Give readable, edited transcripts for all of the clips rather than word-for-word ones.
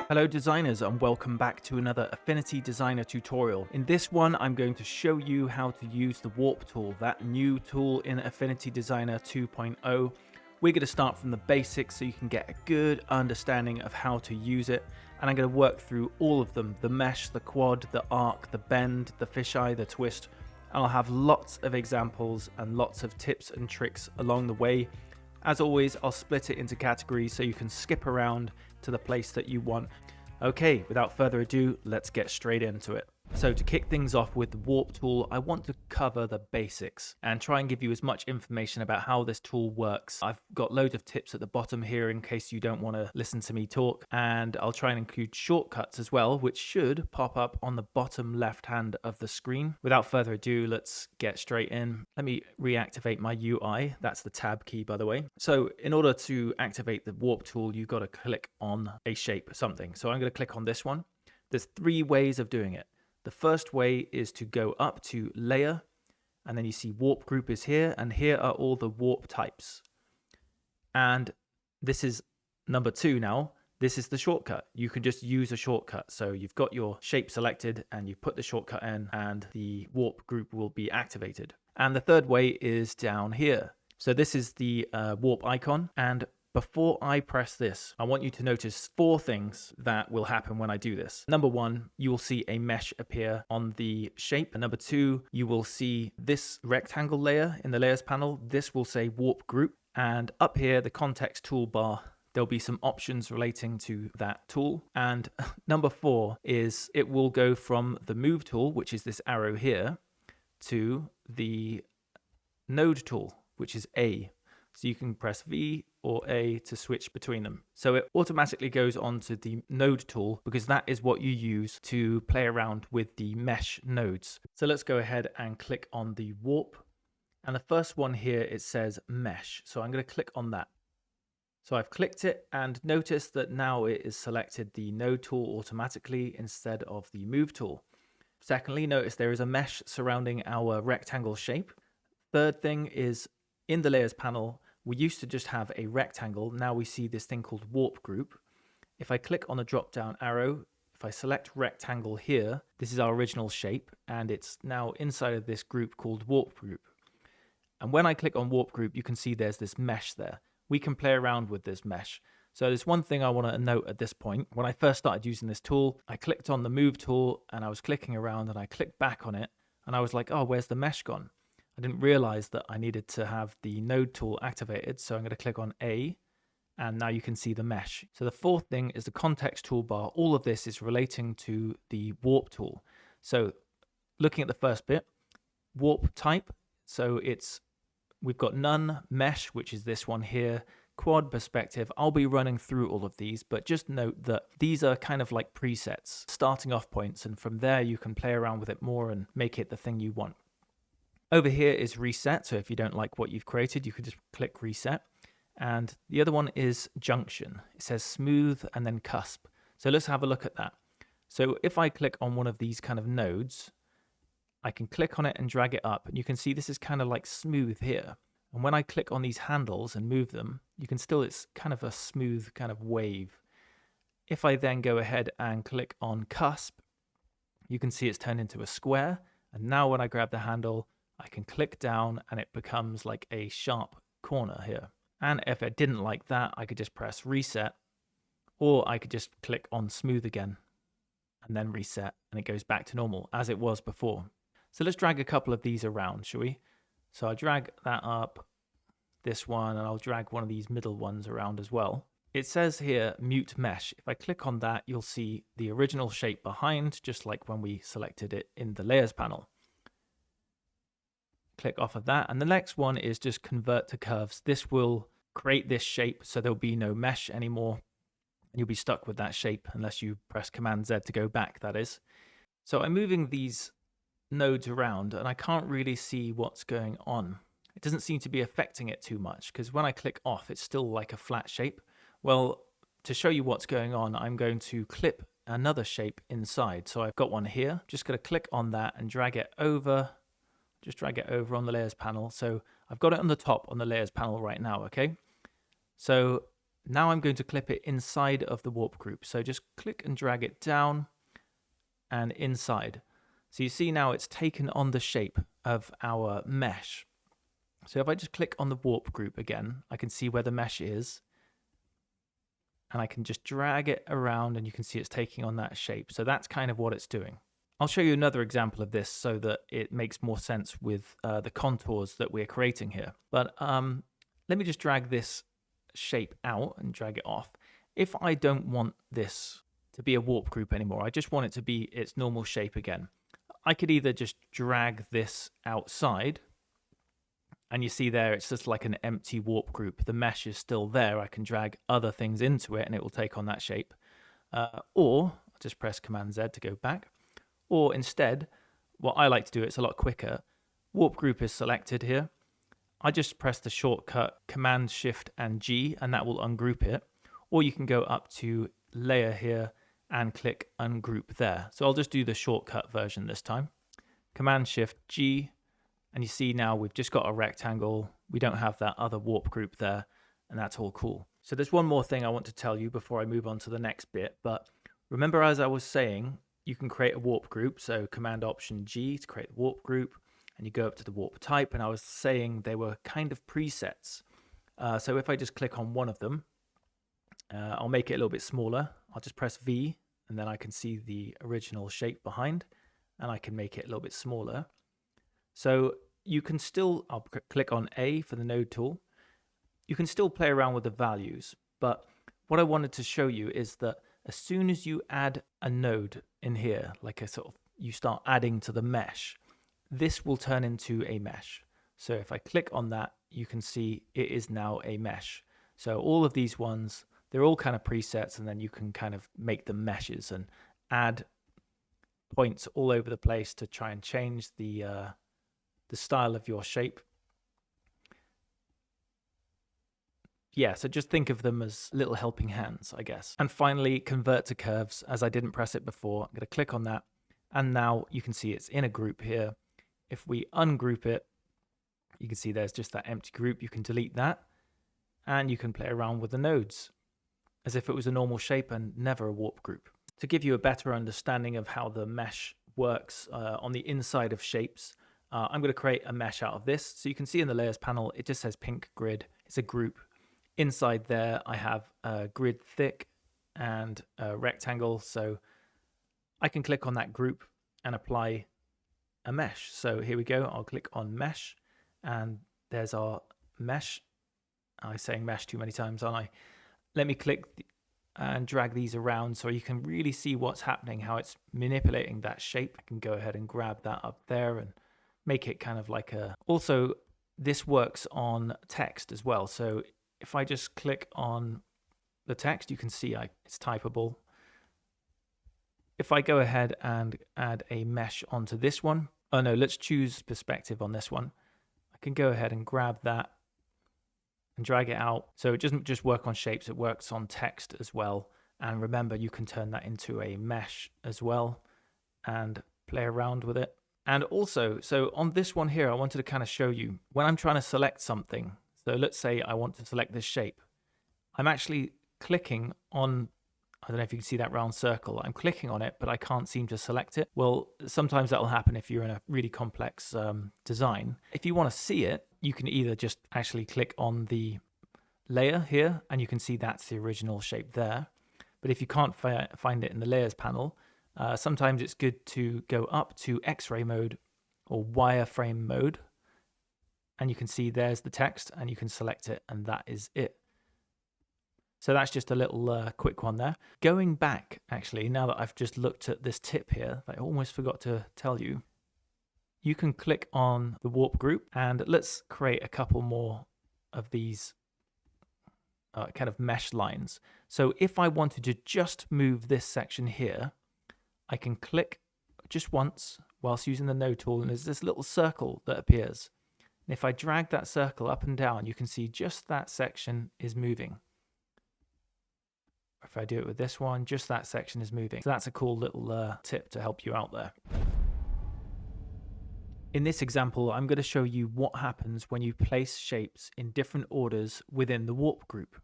Hello designers and welcome back to another Affinity Designer tutorial. In this one I'm going to show you how to use the Warp tool, that new tool in Affinity Designer 2.0. We're going to start from the basics so you can get a good understanding of how to use it, and I'm going to work through all of them: the mesh, the quad, the arc, the bend, the fisheye, the twist. I'll have lots of examples and lots of tips and tricks along the way. As always, I'll split it into categories so you can skip around to the place that you want. Okay, without further ado, let's get straight into it. So to kick things off with the Warp tool, I want to cover the basics and try and give you as much information about how this tool works. I've got loads of tips at the bottom here in case you don't want to listen to me talk, and I'll try and include shortcuts as well, which should pop up on the bottom left hand of the screen. Without further ado, let's get straight in. Let me reactivate my UI. That's the tab key, by the way. So in order to activate the Warp tool, you've got to click on a shape or something. So I'm going to click on this one. There's three ways of doing it. The first way is to go up to layer, and then you see warp group is here, and here are all the warp types. And this is number two now. This is the shortcut. You can just use a shortcut. So you've got your shape selected and you put the shortcut in and the warp group will be activated. And the third way is down here. So this is the warp icon, and before I press this, I want you to notice four things that will happen when I do this. Number one, you will see a mesh appear on the shape. And number two, you will see this rectangle layer in the layers panel. This will say warp group. And up here, the context toolbar, there'll be some options relating to that tool. And number four is it will go from the move tool, which is this arrow here, to the node tool, which is A. So you can press V or A to switch between them. So it automatically goes on to the node tool because that is what you use to play around with the mesh nodes. So let's go ahead and click on the warp. And the first one here, it says mesh. So I'm going to click on that. So I've clicked it and notice that now it is selected the node tool automatically instead of the move tool. Secondly, notice there is a mesh surrounding our rectangle shape. Third thing is in the layers panel, we used to just have a rectangle. Now we see this thing called warp group. If I click on the drop down arrow, if I select rectangle here, this is our original shape and it's now inside of this group called warp group. And when I click on warp group, you can see there's this mesh there. We can play around with this mesh. So there's one thing I want to note at this point. When I first started using this tool, I clicked on the move tool and I was clicking around and I clicked back on it and I was like, oh, where's the mesh gone? I didn't realize that I needed to have the node tool activated. So I'm going to click on A and now you can see the mesh. So the fourth thing is the context toolbar. All of this is relating to the warp tool. So looking at the first bit, warp type. So we've got none, mesh, which is this one here, quad, perspective. I'll be running through all of these, but just note that these are kind of like presets, starting off points. And from there you can play around with it more and make it the thing you want. Over here is reset, so if you don't like what you've created, you can just click reset. And the other one is junction. It says smooth and then cusp. So let's have a look at that. So if I click on one of these kind of nodes, I can click on it and drag it up, and you can see this is kind of like smooth here. And when I click on these handles and move them, you can still, it's kind of a smooth kind of wave. If I then go ahead and click on cusp, you can see it's turned into a square. And now when I grab the handle, I can click down and it becomes like a sharp corner here. And if I didn't like that, I could just press reset, or I could just click on smooth again and then reset, and it goes back to normal as it was before. So let's drag a couple of these around, shall we? So I'll drag that up, this one, and I'll drag one of these middle ones around as well. It says here mute mesh. If I click on that, you'll see the original shape behind, just like when we selected it in the layers panel. Click off of that, and the next one is just convert to curves. This will create this shape so there'll be no mesh anymore, and you'll be stuck with that shape unless you press Command Z to go back, that is. So I'm moving these nodes around and I can't really see what's going on. It doesn't seem to be affecting it too much because when I click off, it's still like a flat shape. Well, to show you what's going on, I'm going to clip another shape inside. So I've got one here, just going to click on that and drag it over. Just drag it over on the layers panel. So I've got it on the top on the layers panel right now, okay? So Now I'm going to clip it inside of the warp group. So just click and drag it down and inside. So you see now it's taken on the shape of our mesh. So if I just click on the warp group again, I can see where the mesh is. And I can just drag it around and you can see it's taking on that shape. So that's kind of what it's doing. I'll show you another example of this so that it makes more sense with the contours that we're creating here. But let me just drag this shape out and drag it off. If I don't want this to be a warp group anymore, I just want it to be its normal shape again, I could either just drag this outside, and you see there it's just like an empty warp group. The mesh is still there. I can drag other things into it and it will take on that shape. Or I'll just press Command Z to go back. Or instead, what I like to do, it's a lot quicker. Warp group is selected here. I just press the shortcut Command Shift and G and that will ungroup it. Or you can go up to Layer here and click Ungroup there. So I'll just do the shortcut version this time. Command Shift G, and you see now we've just got a rectangle. We don't have that other warp group there, and that's all cool. So there's one more thing I want to tell you before I move on to the next bit, but remember, as I was saying, you can create a warp group. So Command Option G to create the warp group, and you go up to the warp type, and I was saying they were kind of presets. So if I just click on one of them, I'll make it a little bit smaller. I'll just press V, and then I can see the original shape behind, and I can make it a little bit smaller. So you can still, I'll click on A for the node tool. You can still play around with the values, but what I wanted to show you is that as soon as you add a node in here, like a sort of, you start adding to the mesh, this will turn into a mesh. So if I click on that, you can see it is now a mesh. So all of these ones, they're all kind of presets, and then you can kind of make them meshes and add points all over the place to try and change the style of your shape. Yeah, so just think of them as little helping hands, I guess. And finally, convert to curves. As I didn't press it before, I'm going to click on that. And now you can see it's in a group here. If we ungroup it, you can see there's just that empty group. You can delete that. And you can play around with the nodes as if it was a normal shape and never a warp group. To give you a better understanding of how the mesh works on the inside of shapes, I'm going to create a mesh out of this. So you can see in the layers panel, it just says pink grid. It's a group. Inside there, I have a grid thick and a rectangle. So I can click on that group and apply a mesh. So here we go. I'll click on mesh, and there's our mesh. I'm saying mesh too many times, aren't I? Let me click and drag these around so you can really see what's happening, how it's manipulating that shape. I can go ahead and grab that up there and make it kind of like a... Also, this works on text as well. So if I just click on the text, you can see it's typable. If I go ahead and add a mesh onto this one, oh no, let's choose perspective on this one. I can go ahead and grab that and drag it out. So it doesn't just work on shapes, it works on text as well. And remember, you can turn that into a mesh as well and play around with it. And also, so on this one here, I wanted to kind of show you when I'm trying to select something. So let's say I want to select this shape. I'm actually clicking on, I don't know if you can see that round circle. I'm clicking on it, but I can't seem to select it. Well, sometimes that will happen if you're in a really complex design. If you want to see it, you can either just actually click on the layer here, and you can see that's the original shape there. But if you can't find it in the layers panel, sometimes it's good to go up to X-ray mode or wireframe mode. And you can see there's the text, and you can select it, and that is it. So that's just a little quick one there. Going back, actually, now that I've just looked at this tip here, I almost forgot to tell you, you can click on the warp group, and let's create a couple more of these kind of mesh lines. So if I wanted to just move this section here, I can click just once whilst using the node tool, and there's this little circle that appears. And if I drag that circle up and down, you can see just that section is moving. If I do it with this one, just that section is moving. So that's a cool little tip to help you out there. In this example, I'm going to show you what happens when you place shapes in different orders within the warp group.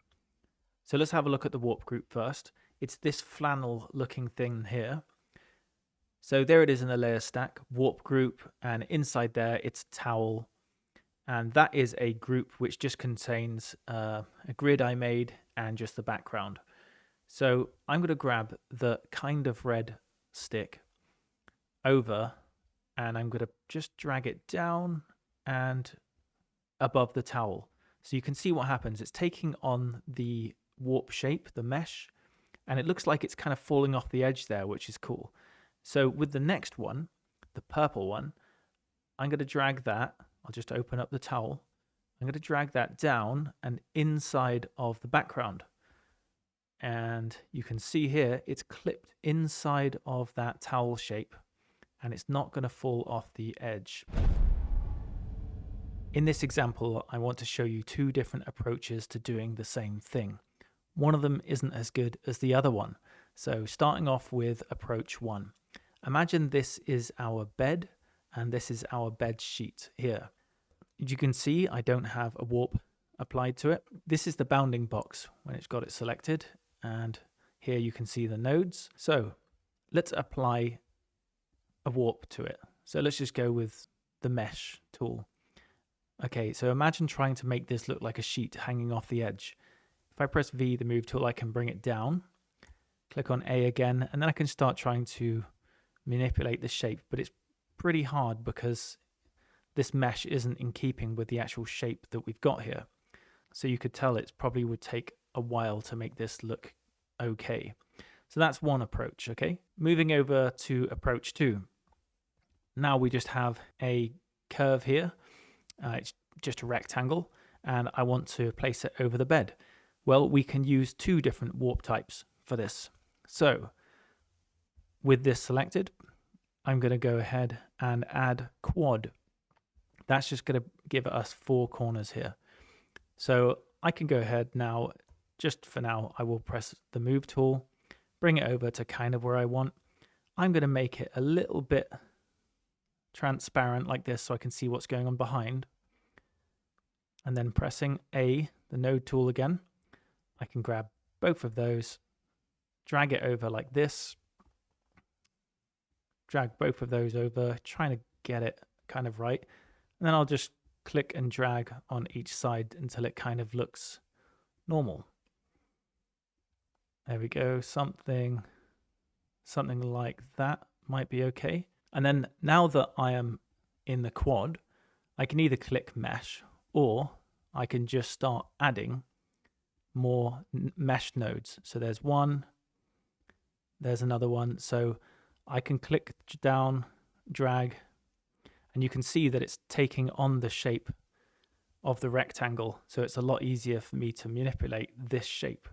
So let's have a look at the warp group first. It's this flannel looking thing here. So there it is in the layer stack, warp group, and inside there it's towel. And that is a group which just contains a grid I made and just the background. So I'm going to grab the kind of red stick over, and I'm going to just drag it down and above the towel. So you can see what happens. It's taking on the warp shape, the mesh, and it looks like it's kind of falling off the edge there, which is cool. So with the next one, the purple one, I'm going to drag that. I'll just open up the towel. I'm going to drag that down and inside of the background. And you can see here, it's clipped inside of that towel shape, and it's not going to fall off the edge. In this example, I want to show you two different approaches to doing the same thing. One of them isn't as good as the other one. So starting off with approach 1. Imagine this is our bed and this is our bed sheet here. You can see I don't have a warp applied to it. This is the bounding box when it's got it selected, and here you can see the nodes. So let's apply a warp to it. So let's just go with the mesh tool. Okay, so imagine trying to make this look like a sheet hanging off the edge. If I press V, the move tool, I can bring it down, click on A again, and then I can start trying to manipulate the shape, but it's pretty hard because this mesh isn't in keeping with the actual shape that we've got here. So you could tell it probably would take a while to make this look okay. So that's one approach, okay? Moving over to approach 2. Now we just have a curve here. It's just a rectangle, and I want to place it over the bed. Well, we can use two different warp types for this. So with this selected, I'm going to go ahead and add quad. That's just going to give us 4 corners here. So I can go ahead now, just for now, I will press the move tool, bring it over to kind of where I want. I'm going to make it a little bit transparent like this so I can see what's going on behind. And then pressing A, the node tool again, I can grab both of those, drag it over like this, drag both of those over, trying to get it kind of right. And then I'll just click and drag on each side until it kind of looks normal. There we go, something like that might be okay. And then now that I am in the quad, I can either click mesh or I can just start adding more mesh nodes. So there's one, there's another one. So I can click down, drag, and you can see that it's taking on the shape of the rectangle. So it's a lot easier for me to manipulate this shape.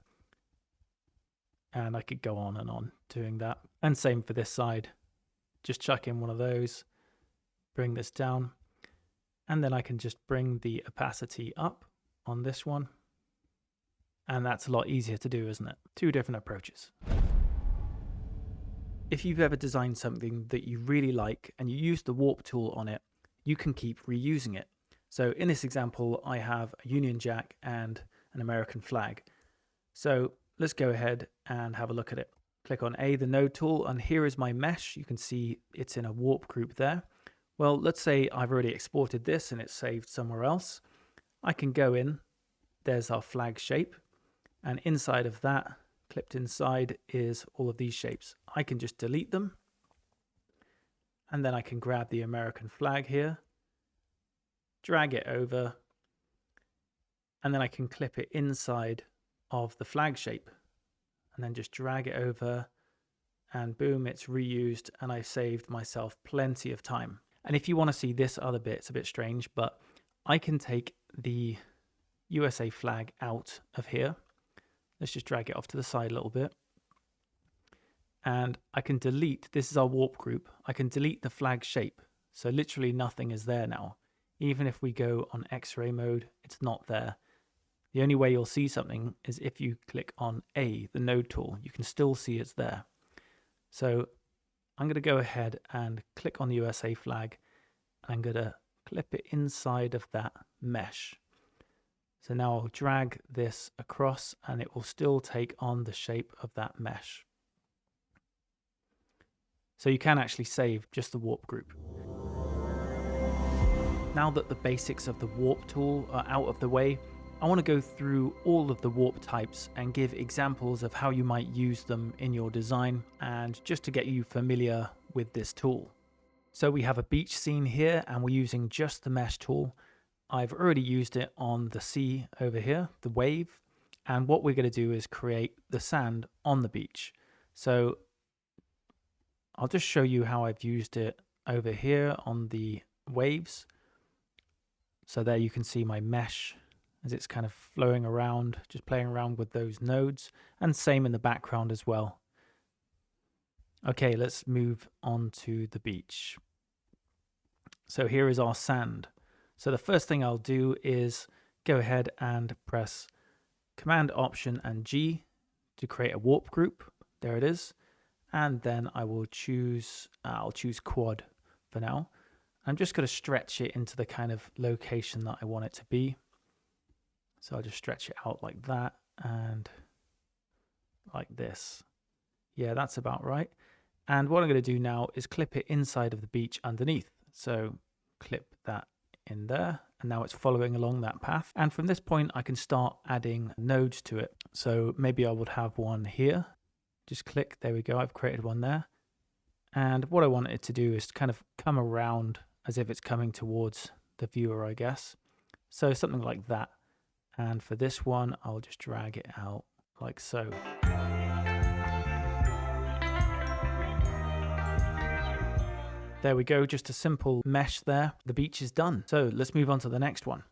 And I could go on and on doing that. And same for this side. Just chuck in one of those, bring this down, and then I can just bring the opacity up on this one. And that's a lot easier to do, isn't it? Two different approaches. If you've ever designed something that you really like and you use the warp tool on it, you can keep reusing it. So in this example, I have a Union Jack and an American flag. So let's go ahead and have a look at it. Click on A, the node tool, and here is my mesh. You can see it's in a warp group there. Well, let's say I've already exported this and it's saved somewhere else. I can go in, there's our flag shape, and inside of that, clipped inside, is all of these shapes. I can just delete them, and then I can grab the American flag here, drag it over, and then I can clip it inside of the flag shape, and then just drag it over, and boom, it's reused, and I saved myself plenty of time. And if you want to see this other bit, it's a bit strange, but I can take the USA flag out of here. Let's just drag it off to the side a little bit. And I can delete, this is our warp group, I can delete the flag shape. So literally nothing is there now. Even if we go on X-ray mode, it's not there. The only way you'll see something is if you click on A, the node tool. You can still see it's there. So I'm going to go ahead and click on the USA flag. I'm going to clip it inside of that mesh. So now I'll drag this across and it will still take on the shape of that mesh. So you can actually save just the warp group. Now that the basics of the warp tool are out of the way, I want to go through all of the warp types and give examples of how you might use them in your design, and just to get you familiar with this tool. So we have a beach scene here and we're using just the mesh tool. I've already used it on the sea over here, the wave, and what we're going to do is create the sand on the beach. So I'll just show you how I've used it over here on the waves. So there you can see my mesh as it's kind of flowing around, just playing around with those nodes, and same in the background as well. Okay, let's move on to the beach. So here is our sand. So the first thing I'll do is go ahead and press Command Option and G to create a warp group. There it is. And then I will choose, I'll choose quad for now. I'm just going to stretch it into the kind of location that I want it to be. So I'll just stretch it out like that and like this. Yeah, that's about right. And what I'm going to do now is clip it inside of the beach underneath. So clip that in there, and now it's following along that path. And from this point, I can start adding nodes to it. So maybe I would have one here. Just click, there we go, I've created one there. And what I want it to do is kind of come around as if it's coming towards the viewer, I guess. So something like that. And for this one, I'll just drag it out like so. There we go, just a simple mesh there. The beach is done. So let's move on to the next one.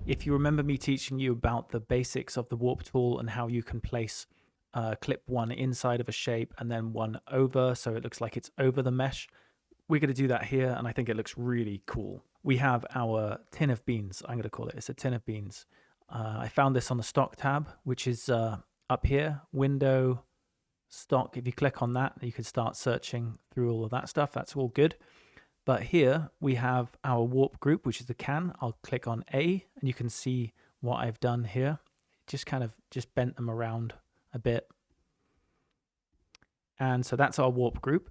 If you remember me teaching you about the basics of the warp tool and how you can place clip one inside of a shape and then one over so it looks like it's over the mesh, we're going to do that here, and I think it looks really cool. We have our tin of beans, I'm going to call it. It's a tin of beans. I found this on the stock tab, which is up here, window, stock. If you click on that, you can start searching through all of that stuff. That's all good. But here we have our warp group, which is the can. I'll click on A and you can see what I've done here. Just kind of just bent them around a bit. And so that's our warp group.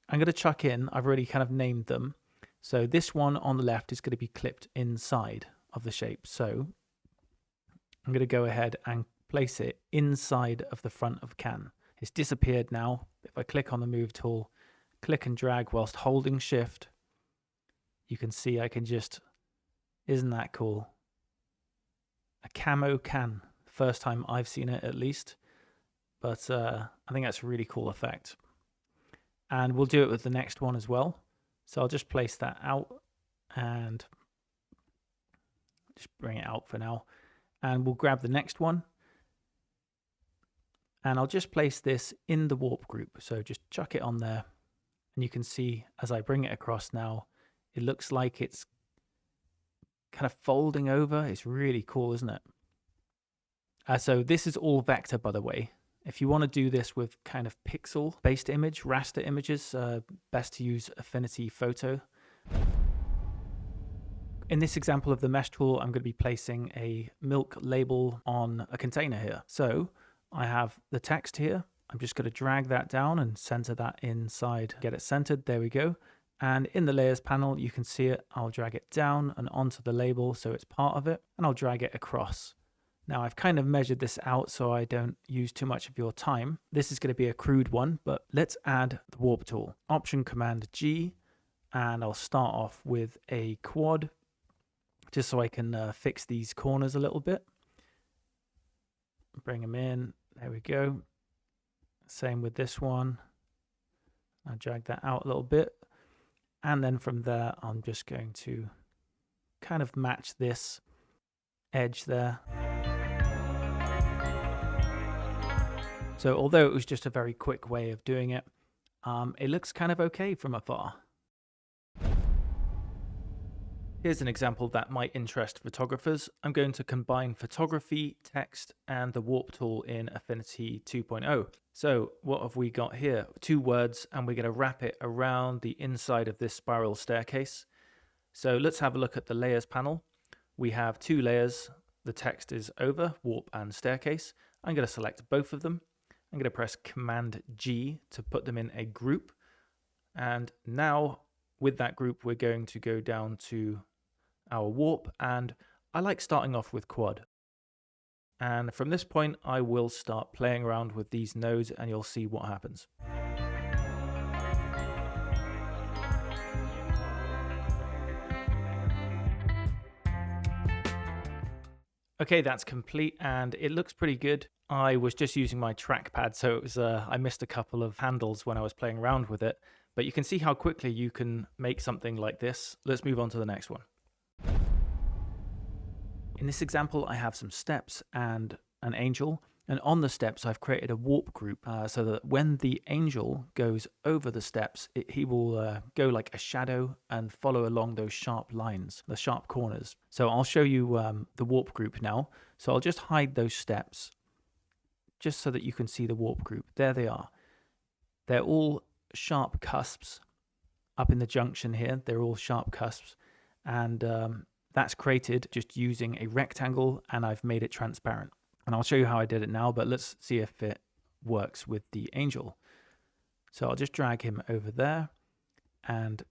I'm going to chuck in, I've already kind of named them. So this one on the left is going to be clipped inside of the shape. So I'm going to go ahead and place it inside of the front of can. It's disappeared now. If I click on the move tool, click and drag whilst holding shift, you can see I can just, isn't that cool? A camo can, first time I've seen it at least, but I think that's a really cool effect. And we'll do it with the next one as well. So I'll just place that out and just bring it out for now. And we'll grab the next one. And I'll just place this in the warp group. So just chuck it on there. And you can see as I bring it across now, it looks like it's kind of folding over. It's really cool, isn't it? So this is all vector, by the way. If you want to do this with kind of pixel-based image, raster images, best to use Affinity Photo. In this example of the mesh tool, I'm going to be placing a milk label on a container here. So I have the text here. I'm just going to drag that down and center that inside, get it centered. There we go. And in the layers panel, you can see it. I'll drag it down and onto the label so it's part of it, and I'll drag it across. Now I've kind of measured this out so I don't use too much of your time. This is going to be a crude one, but let's add the warp tool. Option Command G, and I'll start off with a quad just so I can fix these corners a little bit. Bring them in. There we go. Same with this one. I'll drag that out a little bit. And then from there, I'm just going to kind of match this edge there. So although it was just a very quick way of doing it, it looks kind of okay from afar. Here's an example that might interest photographers. I'm going to combine photography, text, and the warp tool in Affinity 2.0. So what have we got here? 2 words, and we're going to wrap it around the inside of this spiral staircase. So let's have a look at the layers panel. we have two layers. The text is over, warp and staircase. I'm going to select both of them. I'm going to press Command G to put them in a group. And now with that group, we're going to go down to our warp, and I like starting off with quad. And from this point, I will start playing around with these nodes and you'll see what happens. Okay, that's complete and it looks pretty good. I was just using my trackpad, so it was I missed a couple of handles when I was playing around with it, but you can see how quickly you can make something like this. Let's move on to the next one. In this example, I have some steps and an angel, and on the steps I've created a warp group so that when the angel goes over the steps, he will go like a shadow and follow along those sharp lines, the sharp corners. So I'll show you the warp group now. So I'll just hide those steps just so that you can see the warp group. There they are. They're all sharp cusps up in the junction here. They're all sharp cusps, and that's created just using a rectangle, and I've made it transparent. And I'll show you how I did it now, but let's see if it works with the angel. So I'll just drag him over there and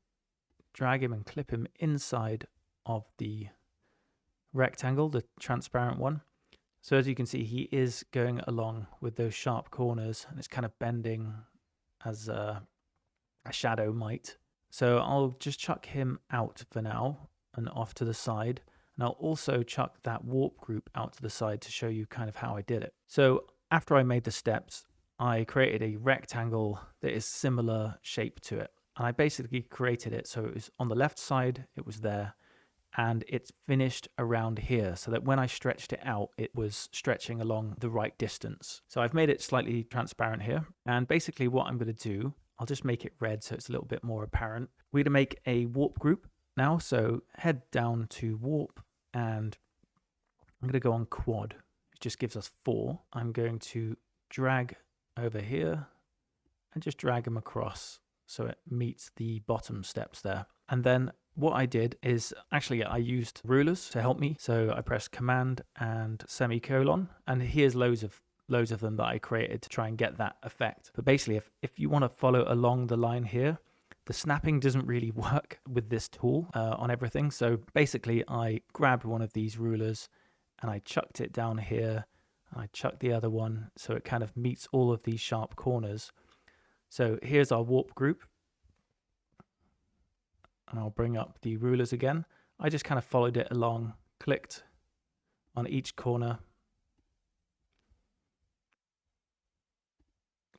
drag him and clip him inside of the rectangle, the transparent one. So as you can see, he is going along with those sharp corners and it's kind of bending as a shadow might. So I'll just chuck him out for now and off to the side. And I'll also chuck that warp group out to the side to show you kind of how I did it. So after I made the steps, I created a rectangle that is similar shape to it. And I basically created it so it was on the left side, it was there, and it's finished around here so that when I stretched it out, it was stretching along the right distance. So I've made it slightly transparent here. And basically what I'm going to do, I'll just make it red so it's a little bit more apparent. We're going to make a warp group now, so head down to warp and I'm going to go on quad. It just gives us 4. I'm going to drag over here and just drag them across so it meets the bottom steps there. And then what I did is actually I used rulers to help me. So I pressed Command and semicolon, and here's loads of them that I created to try and get that effect. But basically if you want to follow along the line here, the snapping doesn't really work with this tool on everything. So basically I grabbed one of these rulers and I chucked it down here. And I chucked the other one so it kind of meets all of these sharp corners. So here's our warp group. And I'll bring up the rulers again. I just kind of followed it along, clicked on each corner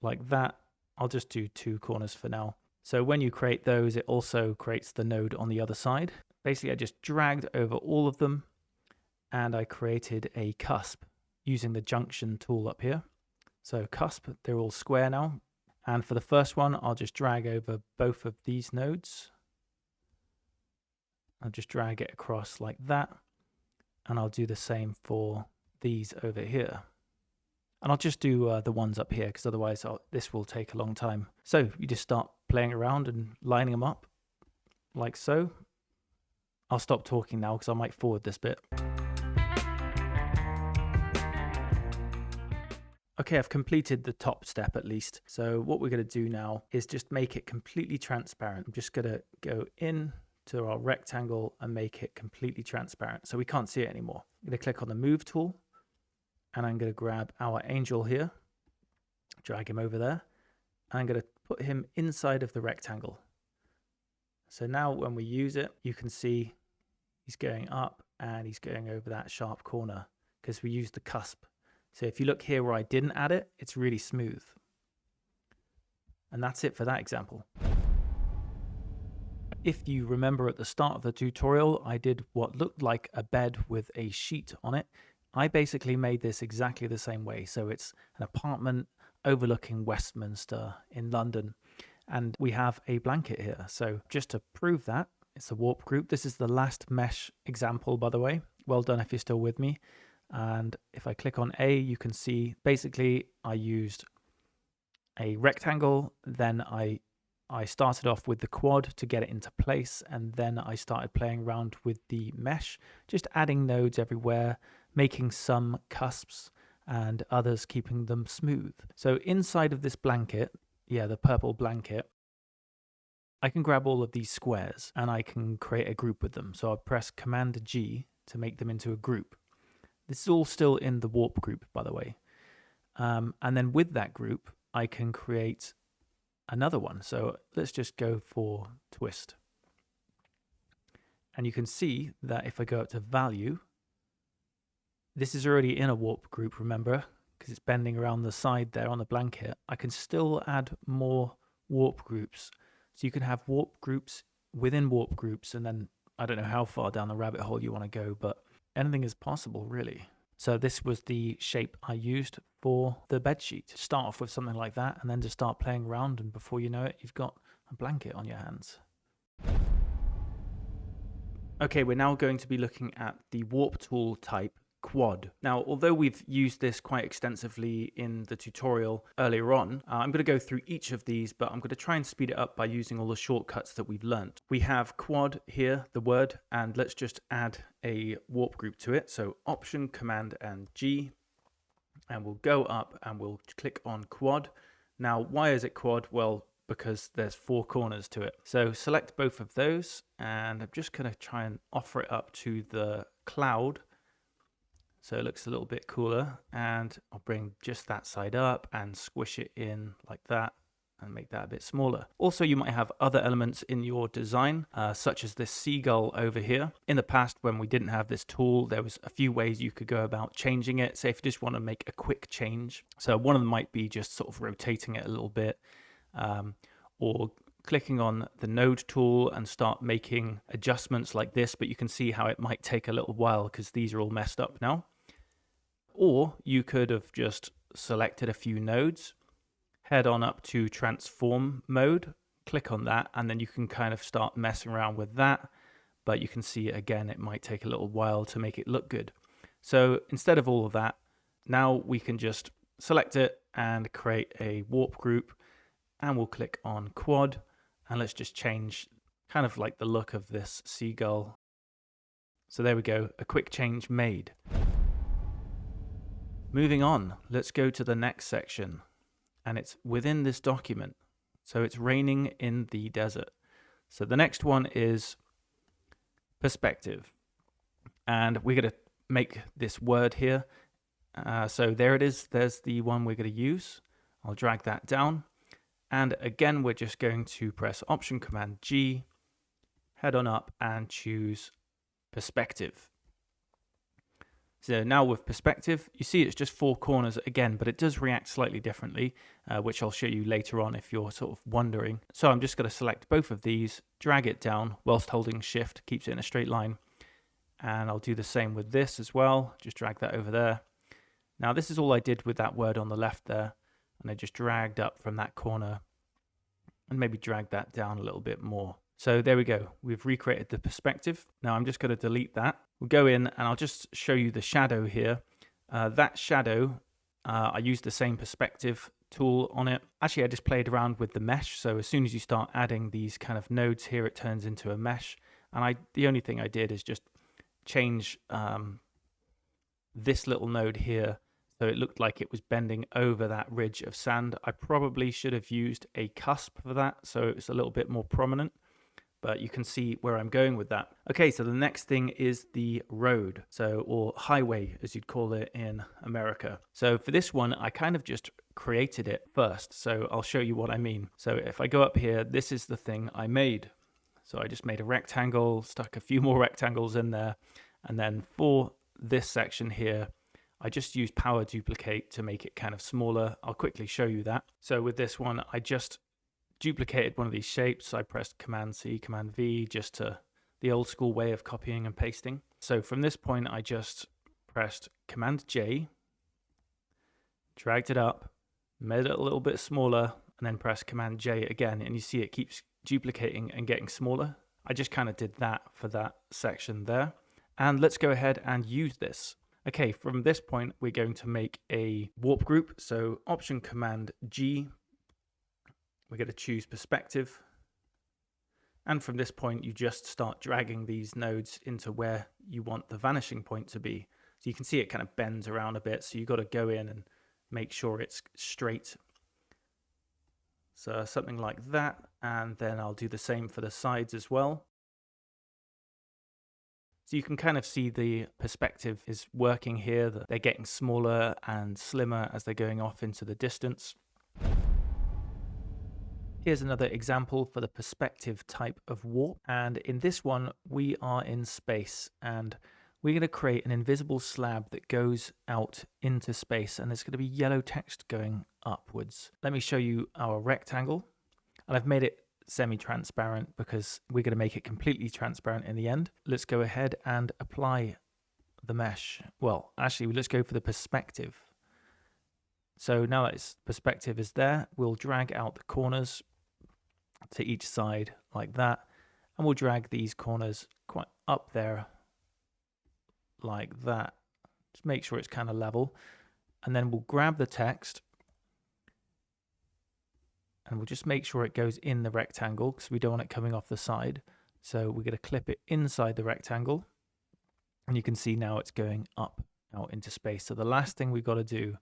like that. I'll just do 2 corners for now. So when you create those, it also creates the node on the other side. Basically, I just dragged over all of them and I created a cusp using the junction tool up here. So cusp, they're all square now. And for the first one, I'll just drag over both of these nodes. I'll just drag it across like that. And I'll do the same for these over here. And I'll just do the ones up here because otherwise this will take a long time. So you just start playing around and lining them up like so. I'll stop talking now because I might forward this bit. Okay, I've completed the top step at least. So what we're going to do now is just make it completely transparent. I'm just going to go in to our rectangle and make it completely transparent so we can't see it anymore. I'm going to click on the move tool. And I'm going to grab our angel here, drag him over there, and I'm going to put him inside of the rectangle. So now when we use it, you can see he's going up and he's going over that sharp corner because we used the cusp. So if you look here where I didn't add it, it's really smooth. And that's it for that example. If you remember at the start of the tutorial, I did what looked like a bed with a sheet on it. I basically made this exactly the same way. So it's an apartment overlooking Westminster in London. And we have a blanket here. So just to prove that, it's a warp group. This is the last mesh example, by the way. Well done if you're still with me. And if I click on A, you can see basically I used a rectangle. Then I I started off with the quad to get it into place, and then I started playing around with the mesh, just adding nodes everywhere, making some cusps and others keeping them smooth. So inside of this blanket, the purple blanket, I can grab all of these squares and I can create a group with them. So I'll press Command G to make them into a group. This is all still in the warp group, by the way. And then with that group, I can create another one. So let's just go for twist. And you can see that if I go up to value, this is already in a warp group, remember, because it's bending around the side there on the blanket. I can still add more warp groups. So you can have warp groups within warp groups, and then I don't know how far down the rabbit hole you want to go, but anything is possible, really. So this was the shape I used for the bed sheet. Start off with something like that, and then just start playing around, and before you know it, you've got a blanket on your hands. Okay, we're now going to be looking at the warp tool type quad. Now, although we've used this quite extensively in the tutorial earlier on, I'm going to go through each of these, but I'm going to try and speed it up by using all the shortcuts that we've learned. We have quad here, the word, and let's just add a warp group to it. So Option, Command, and G, and we'll go up and we'll click on quad. Now, why is it quad? Well, because there's 4 corners to it. So select both of those, and I'm just going to try and offer it up to the cloud so it looks a little bit cooler, and I'll bring just that side up and squish it in like that and make that a bit smaller. Also, you might have other elements in your design, such as this seagull over here. In the past, when we didn't have this tool, there was a few ways you could go about changing it. Say if you just want to make a quick change. So one of them might be just sort of rotating it a little bit, or clicking on the node tool and start making adjustments like this, but you can see how it might take a little while because these are all messed up now. Or you could have just selected a few nodes, head on up to transform mode, click on that, and then you can kind of start messing around with that. But you can see, again, it might take a little while to make it look good. So instead of all of that, now we can just select it and create a warp group, and we'll click on quad, and let's just change kind of like the look of this seagull. So there we go, a quick change made. Moving on, let's go to the next section, and it's within this document. So it's raining in the desert. So the next one is perspective, and we're going to make this word here. So there it is. There's the one we're going to use. I'll drag that down, and again we're just going to press Option Command G, head on up and choose perspective. So now with perspective, you see it's just 4 corners again, but it does react slightly differently, which I'll show you later on if you're sort of wondering. So I'm just going to select both of these, drag it down whilst holding Shift, keeps it in a straight line. And I'll do the same with this as well, just drag that over there. Now this is all I did with that word on the left there, and I just dragged up from that corner and maybe drag that down a little bit more. So there we go, we've recreated the perspective. Now I'm just going to delete that. We'll go in and I'll just show you the shadow here. That shadow, I used the same perspective tool on it. Actually, I just played around with the mesh. So as soon as you start adding these kind of nodes here, it turns into a mesh. And the only thing I did is just change this little node here so it looked like it was bending over that ridge of sand. I probably should have used a cusp for that, so it's a little bit more prominent. But you can see where I'm going with that. Okay, so the next thing is the road, or highway as you'd call it in America. So for this one, I kind of just created it first. So I'll show you what I mean. So if I go up here, this is the thing I made. So I just made a rectangle, stuck a few more rectangles in there. And then for this section here, I just used power duplicate to make it kind of smaller. I'll quickly show you that. So with this one, I just duplicated one of these shapes. I pressed Command C, Command V, just to the old school way of copying and pasting. So from this point, I just pressed Command J, dragged it up, made it a little bit smaller, and then pressed Command J again. And you see it keeps duplicating and getting smaller. I just kind of did that for that section there. And let's go ahead and use this. Okay, from this point, we're going to make a warp group. So Option Command G. we're going to choose perspective. And from this point, you just start dragging these nodes into where you want the vanishing point to be. So you can see it kind of bends around a bit. So you've got to go in and make sure it's straight. So something like that. And then I'll do the same for the sides as well. So you can kind of see the perspective is working here, that they're getting smaller and slimmer as they're going off into the distance. Here's another example for the perspective type of warp. And in this one, we are in space and we're going to create an invisible slab that goes out into space, and there's going to be yellow text going upwards. Let me show you our rectangle, and I've made it semi-transparent because we're going to make it completely transparent in the end. Let's go ahead and apply the mesh. Well, actually, let's go for the perspective. So now that its perspective is there, we'll drag out the corners to each side like that, and we'll drag these corners quite up there like that. Just make sure it's kind of level, and then we'll grab the text and we'll just make sure it goes in the rectangle because we don't want it coming off the side. So we're going to clip it inside the rectangle, and you can see now it's going up out into space. So the last thing we've got to do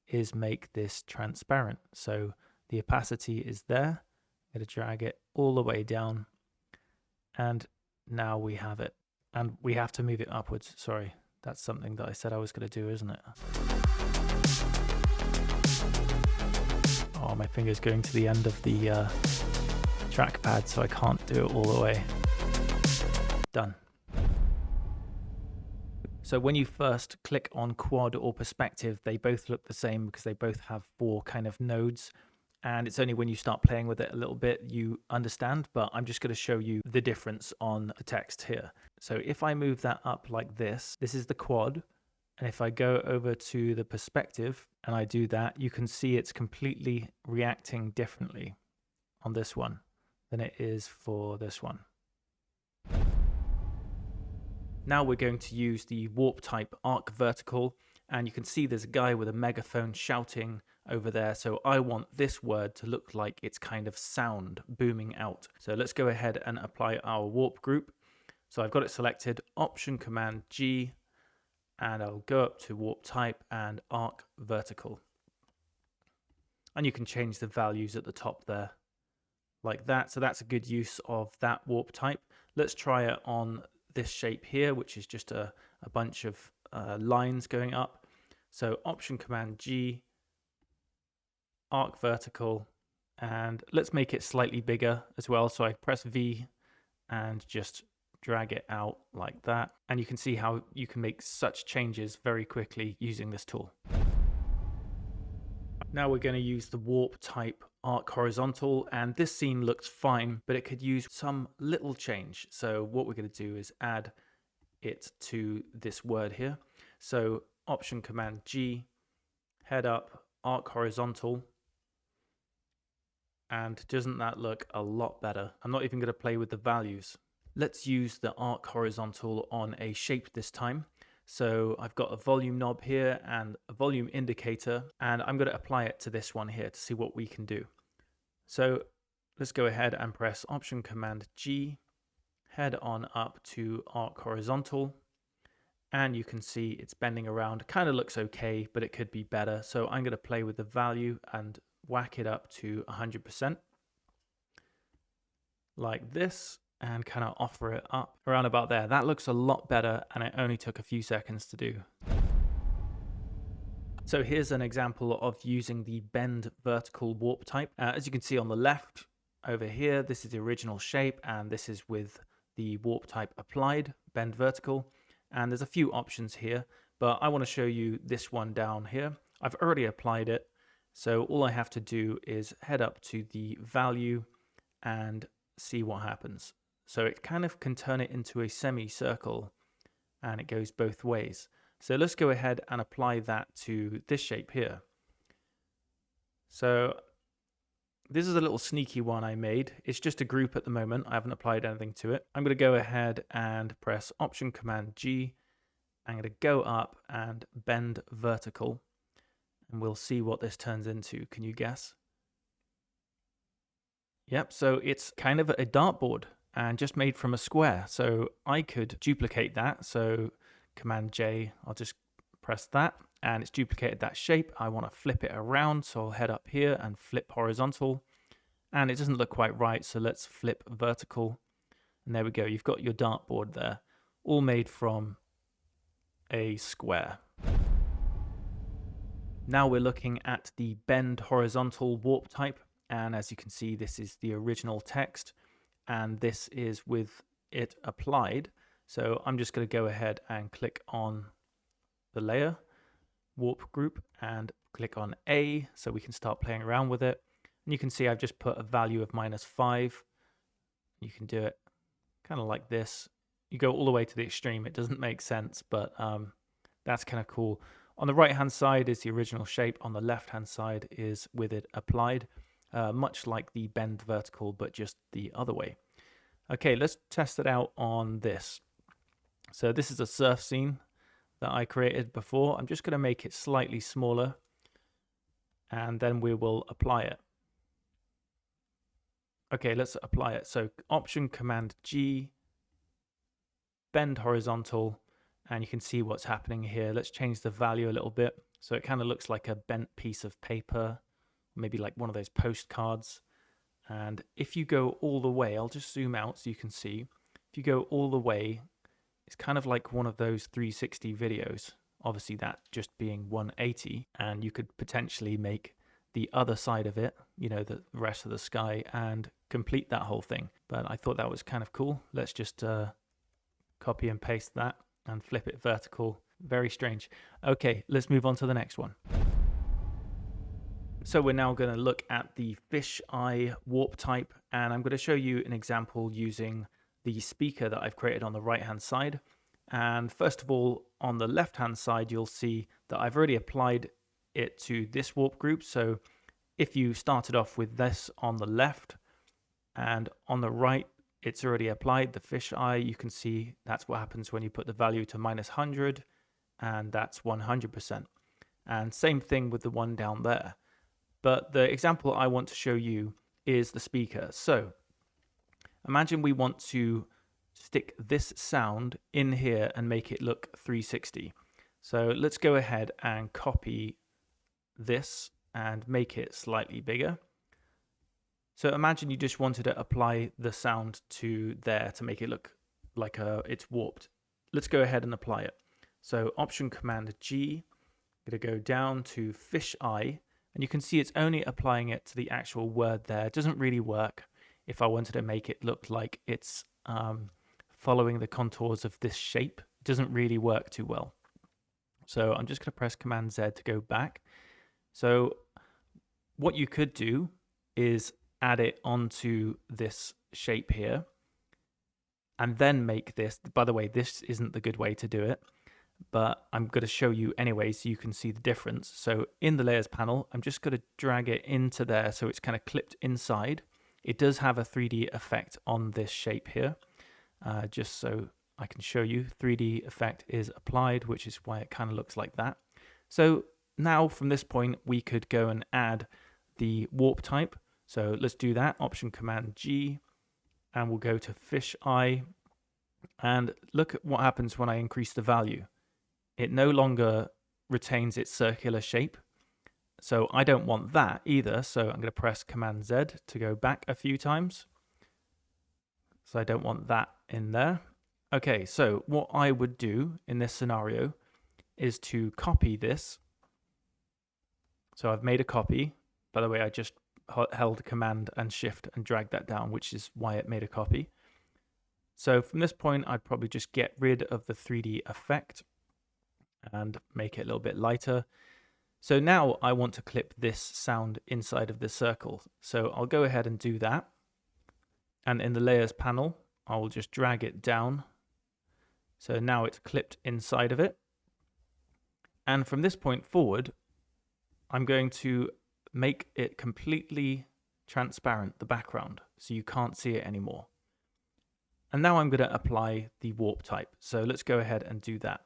is make this transparent. So the opacity is there. I'm going to drag it all the way down, and now we have it. And we have to move it upwards. Sorry, that's something that I said I was going to do, isn't it? Oh, my finger's going to the end of the trackpad, so I can't do it all the way. Done. So when you first click on quad or perspective, they both look the same because they both have 4 kind of nodes. And it's only when you start playing with it a little bit you understand, but I'm just going to show you the difference on the text here. So if I move that up like this is the quad. And if I go over to the perspective and I do that, you can see it's completely reacting differently on this one than it is for this one. Now we're going to use the warp type arc vertical, and you can see there's a guy with a megaphone shouting over there. So I want this word to look like it's kind of sound booming out. So let's go ahead and apply our warp group. So I've got it selected, Option Command G, and I'll go up to warp type and arc vertical. And you can change the values at the top there like that. So that's a good use of that warp type. Let's try it on this shape here, which is just a bunch of lines going up. So Option Command G, arc vertical, and let's make it slightly bigger as well. So I press V and just drag it out like that. And you can see how you can make such changes very quickly using this tool. Now we're going to use the warp type arc horizontal, and this scene looks fine, but it could use some little change. So what we're going to do is add it to this word here. So Option Command G, head up, arc horizontal. And doesn't that look a lot better? I'm not even going to play with the values. Let's use the arc horizontal on a shape this time. So I've got a volume knob here and a volume indicator, and I'm going to apply it to this one here to see what we can do. So let's go ahead and press Option Command G, head on up to arc horizontal, and you can see it's bending around. Kind of looks okay, but it could be better. So I'm going to play with the value and whack it up to 100% like this, and kind of offer it up around about there. That looks a lot better, and it only took a few seconds to do. So here's an example of using the bend vertical warp type. As you can see on the left over here, this is the original shape, and this is with the warp type applied, bend vertical. And there's a few options here, but I want to show you this one down here. I've already applied it. So all I have to do is head up to the value and see what happens. So it kind of can turn it into a semicircle, and it goes both ways. So let's go ahead and apply that to this shape here. So this is a little sneaky one I made. It's just a group at the moment. I haven't applied anything to it. I'm going to go ahead and press Option Command G. I'm going to go up and bend vertical. And we'll see what this turns into. Can you guess? Yep, so it's kind of a dartboard and just made from a square. So I could duplicate that. So Command J, I'll just press that and it's duplicated that shape. I want to flip it around. So I'll head up here and flip horizontal and it doesn't look quite right. So let's flip vertical. And there we go. You've got your dartboard there, all made from a square. Now we're looking at the bend horizontal warp type. And as you can see, this is the original text and this is with it applied. So I'm just going to go ahead and click on the layer warp group and click on A so we can start playing around with it. And you can see I've just put a value of -5. You can do it kind of like this. You go all the way to the extreme. It doesn't make sense, but that's kind of cool. On the right hand side is the original shape. On the left hand side is with it applied. Much like the bend vertical, but just the other way. Okay, let's test it out on this. So this is a surf scene that I created before. I'm just going to make it slightly smaller and then we will apply it. Okay, let's apply it. So Option Command G, bend horizontal, and you can see what's happening here. Let's change the value a little bit. So it kind of looks like a bent piece of paper, maybe like one of those postcards. And if you go all the way, I'll just zoom out so you can see. If you go all the way, it's kind of like one of those 360 videos. Obviously that just being 180, and you could potentially make the other side of it, you know, the rest of the sky, and complete that whole thing. But I thought that was kind of cool. Let's just copy and paste that and flip it vertical. Very strange. Okay, let's move on to the next one. So we're now going to look at the fisheye warp type, and I'm going to show you an example using the speaker that I've created on the right hand side. And first of all, on the left hand side, you'll see that I've already applied it to this warp group. So if you started off with this on the left and on the right, it's already applied the fisheye. You can see that's what happens when you put the value to -100, and that's 100%. And same thing with the one down there. But the example I want to show you is the speaker. So imagine we want to stick this sound in here and make it look 360. So let's go ahead and copy this and make it slightly bigger. So imagine you just wanted to apply the sound to there to make it look like it's warped. Let's go ahead and apply it. So Option Command G, I'm going to go down to fisheye. And you can see it's only applying it to the actual word there. It doesn't really work if I wanted to make it look like it's following the contours of this shape. It doesn't really work too well. So I'm just going to press Command Z to go back. So what you could do is add it onto this shape here and then make this. By the way, this isn't the good way to do it, but I'm going to show you anyway so you can see the difference. So in the layers panel, I'm just going to drag it into there so it's kind of clipped inside. It does have a 3D effect on this shape here, just so I can show you. 3D effect is applied, which is why it kind of looks like that. So now from this point, we could go and add the warp type. So let's do that. Option Command G, and we'll go to fisheye. And look at what happens when I increase the value. It no longer retains its circular shape. So I don't want that either. So I'm going to press Command Z to go back a few times. So I don't want that in there. Okay, so what I would do in this scenario is to copy this. So I've made a copy. By the way, I just held Command and Shift and dragged that down, which is why it made a copy. So from this point, I'd probably just get rid of the 3D effect and make it a little bit lighter. So now I want to clip this sound inside of the circle. So I'll go ahead and do that. And in the layers panel, I will just drag it down. So now it's clipped inside of it. And from this point forward, I'm going to make it completely transparent, the background, so you can't see it anymore. And now I'm going to apply the warp type. So let's go ahead and do that.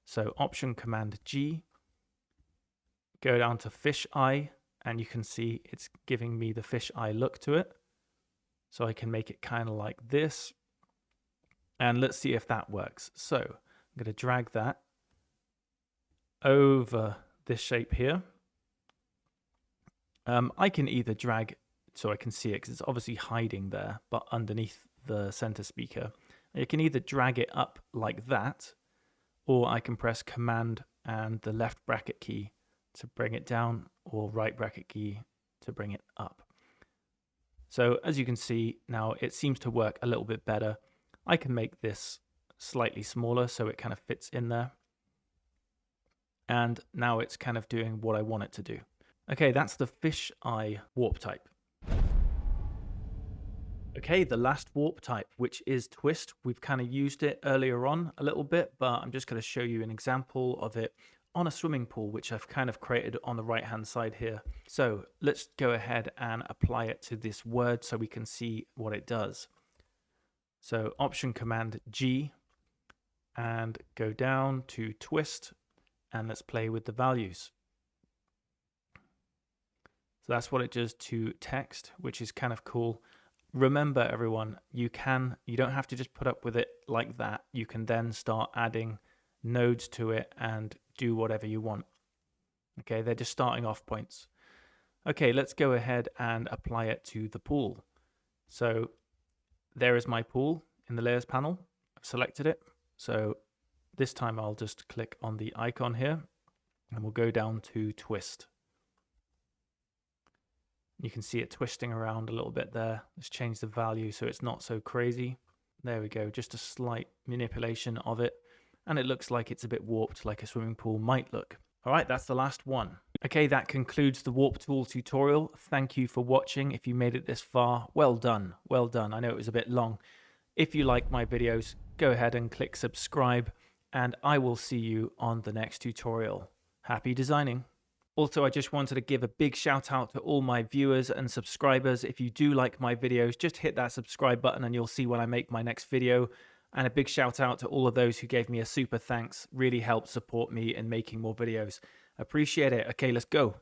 So Option Command G, go down to fisheye, and you can see it's giving me the fisheye look to it. So I can make it kind of like this. And let's see if that works. So I'm going to drag that over this shape here. I can either drag so I can see it because it's obviously hiding there, but underneath the center speaker. You can either drag it up like that, or I can press Command and the left bracket key to bring it down, or right bracket key to bring it up. So as you can see now, it seems to work a little bit better. I can make this slightly smaller so it kind of fits in there. And now it's kind of doing what I want it to do. Okay, that's the fisheye warp type. Okay, the last warp type, which is twist. We've kind of used it earlier on a little bit, but I'm just going to show you an example of it on a swimming pool, which I've kind of created on the right hand side here. So let's go ahead and apply it to this word so we can see what it does. So Option Command G and go down to twist, and let's play with the values. So that's what it does to text, which is kind of cool. Remember everyone, you don't have to just put up with it like that. You can then start adding nodes to it and do whatever you want. Okay, they're just starting off points. Okay, let's go ahead and apply it to the pool. So there is my pool in the layers panel. I've selected it. So this time I'll just click on the icon here and we'll go down to twist. You can see it twisting around a little bit there. Let's change the value so it's not so crazy. There we go, just a slight manipulation of it. And it looks like it's a bit warped, like a swimming pool might look. All right, that's the last one. Okay, that concludes the Warp Tool tutorial. Thank you for watching. If you made it this far, well done. Well done. I know it was a bit long. If you like my videos, go ahead and click subscribe, and I will see you on the next tutorial. Happy designing. Also, I just wanted to give a big shout out to all my viewers and subscribers. If you do like my videos, just hit that subscribe button and you'll see when I make my next video. And a big shout out to all of those who gave me a super thanks. Really helped support me in making more videos. Appreciate it. Okay, let's go.